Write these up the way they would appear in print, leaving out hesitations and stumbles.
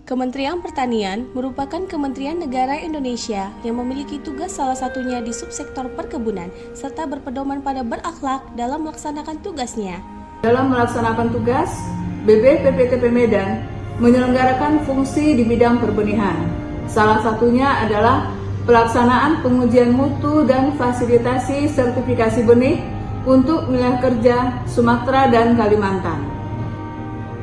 Kementerian Pertanian merupakan Kementerian Negara Indonesia yang memiliki tugas salah satunya di subsektor perkebunan serta berpedoman pada berakhlak dalam melaksanakan tugasnya. Dalam melaksanakan tugas, BBPPTP Medan menyelenggarakan fungsi di bidang perbenihan. Salah satunya adalah pelaksanaan pengujian mutu dan fasilitasi sertifikasi benih untuk wilayah kerja Sumatera dan Kalimantan.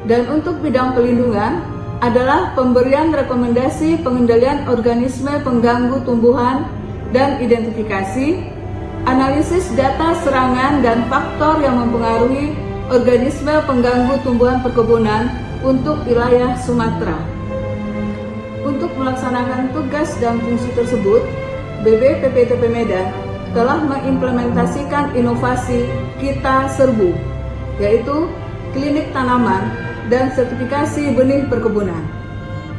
Dan untuk bidang pelindungan adalah pemberian rekomendasi pengendalian organisme pengganggu tumbuhan dan identifikasi, analisis data serangan dan faktor yang mempengaruhi organisme pengganggu tumbuhan perkebunan untuk wilayah Sumatera. Untuk melaksanakan tugas dan fungsi tersebut, BBPPTP Medan telah mengimplementasikan inovasi Kita Serbu, yaitu klinik tanaman dan sertifikasi benih perkebunan.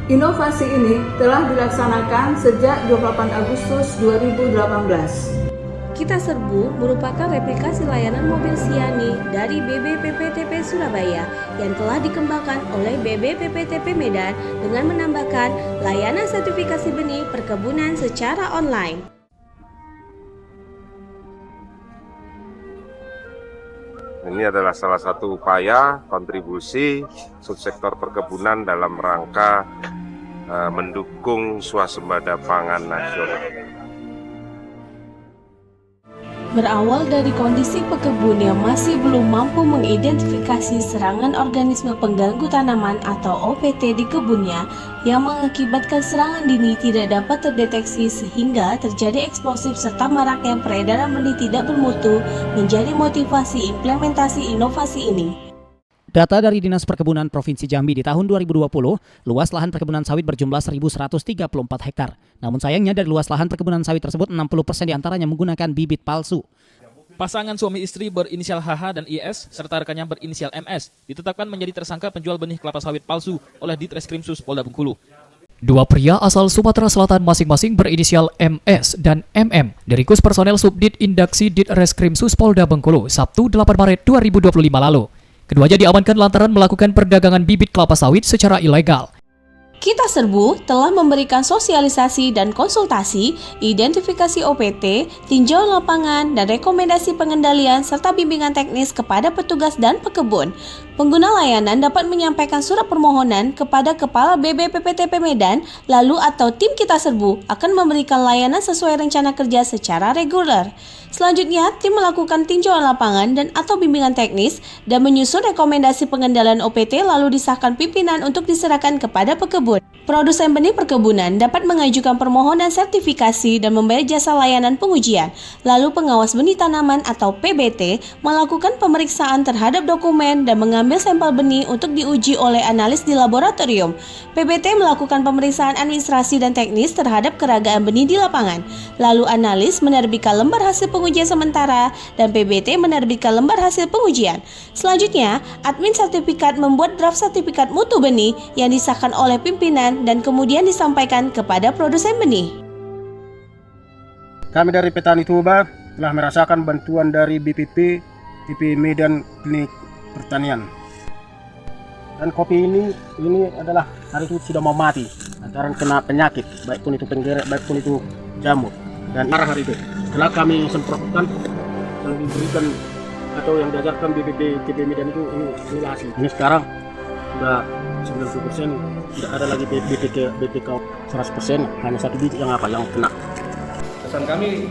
Inovasi ini telah dilaksanakan sejak 28 Agustus 2018. Kita Serbu merupakan replikasi layanan mobil Siani dari BBPPTP Surabaya yang telah dikembangkan oleh BBPPTP Medan dengan menambahkan layanan sertifikasi benih perkebunan secara online. Ini adalah salah satu upaya kontribusi subsektor perkebunan dalam rangka mendukung swasembada pangan nasional. Berawal dari kondisi pekebun yang masih belum mampu mengidentifikasi serangan organisme pengganggu tanaman atau OPT di kebunnya yang mengakibatkan serangan dini tidak dapat terdeteksi sehingga terjadi eksplosif serta maraknya peredaran benih tidak bermutu menjadi motivasi implementasi inovasi ini. Data dari Dinas Perkebunan Provinsi Jambi di tahun 2020, luas lahan perkebunan sawit berjumlah 1.134 hektar. Namun sayangnya dari luas lahan perkebunan sawit tersebut 60% diantaranya menggunakan bibit palsu. Pasangan suami istri berinisial HH dan IS serta rekannya berinisial MS ditetapkan menjadi tersangka penjual benih kelapa sawit palsu oleh Ditreskrimsus Polda Bengkulu. Dua pria asal Sumatera Selatan masing-masing berinisial MS dan MM diringkus personel Subdit Indaksi Ditreskrimsus Polda Bengkulu Sabtu 8 Maret 2025 lalu. Keduanya diamankan lantaran melakukan perdagangan bibit kelapa sawit secara ilegal. Kita Serbu telah memberikan sosialisasi dan konsultasi, identifikasi OPT, tinjauan lapangan, dan rekomendasi pengendalian serta bimbingan teknis kepada petugas dan pekebun. Pengguna layanan dapat menyampaikan surat permohonan kepada Kepala BBPPTP Medan, lalu atau tim Kita Serbu akan memberikan layanan sesuai rencana kerja secara reguler. Selanjutnya, tim melakukan tinjauan lapangan dan atau bimbingan teknis dan menyusun rekomendasi pengendalian OPT lalu disahkan pimpinan untuk diserahkan kepada pekebun. Produsen benih perkebunan dapat mengajukan permohonan sertifikasi dan membayar jasa layanan pengujian. Lalu pengawas benih tanaman atau PBT melakukan pemeriksaan terhadap dokumen dan mengambil sampel benih untuk diuji oleh analis di laboratorium. PBT melakukan pemeriksaan administrasi dan teknis terhadap keragaan benih di lapangan. Lalu analis menerbitkan lembar hasil pengujian sementara dan PBT menerbitkan lembar hasil pengujian. Selanjutnya, admin sertifikat membuat draft sertifikat mutu benih yang disahkan oleh pimpinan dan kemudian disampaikan kepada produsen benih. Kami dari petani Toba telah merasakan bantuan dari BPP TP Medan Klinik Pertanian. Dan kopi ini adalah hari itu sudah mau mati lantaran kena penyakit, baik pun itu penggerek, baik pun itu jamur. Dan marah hari itu. Setelah kami semprotkan yang diberikan atau yang diajarkan BPP TP Medan itu ini hasil. Ini sekarang sudah 90%, tidak ada lagi BPK 100%, hanya satu biji yang kena. Pesan kami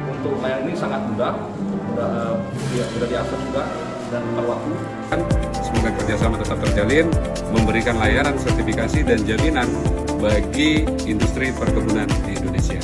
untuk layanan ini sangat mudah diakses juga dan tepat waktu. Semoga kerjasama tetap terjalin, memberikan layanan sertifikasi dan jaminan bagi industri perkebunan di Indonesia.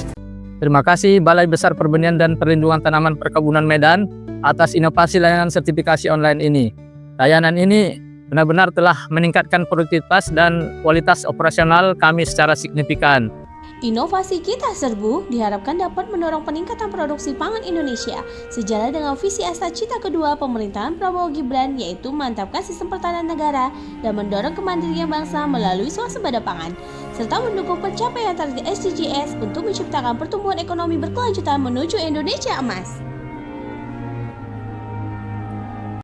Terima kasih Balai Besar Perbenihan dan Perlindungan Tanaman Perkebunan Medan atas inovasi layanan sertifikasi online ini. Layanan ini benar-benar telah meningkatkan produktivitas dan kualitas operasional kami secara signifikan. Inovasi Kita Serbu diharapkan dapat mendorong peningkatan produksi pangan Indonesia sejalan dengan visi Asta Cita kedua pemerintahan Prabowo Gibran, yaitu mantapkan sistem pertahanan negara dan mendorong kemandirian bangsa melalui swasembada pangan, serta mendukung pencapaian target SDGs untuk menciptakan pertumbuhan ekonomi berkelanjutan menuju Indonesia Emas.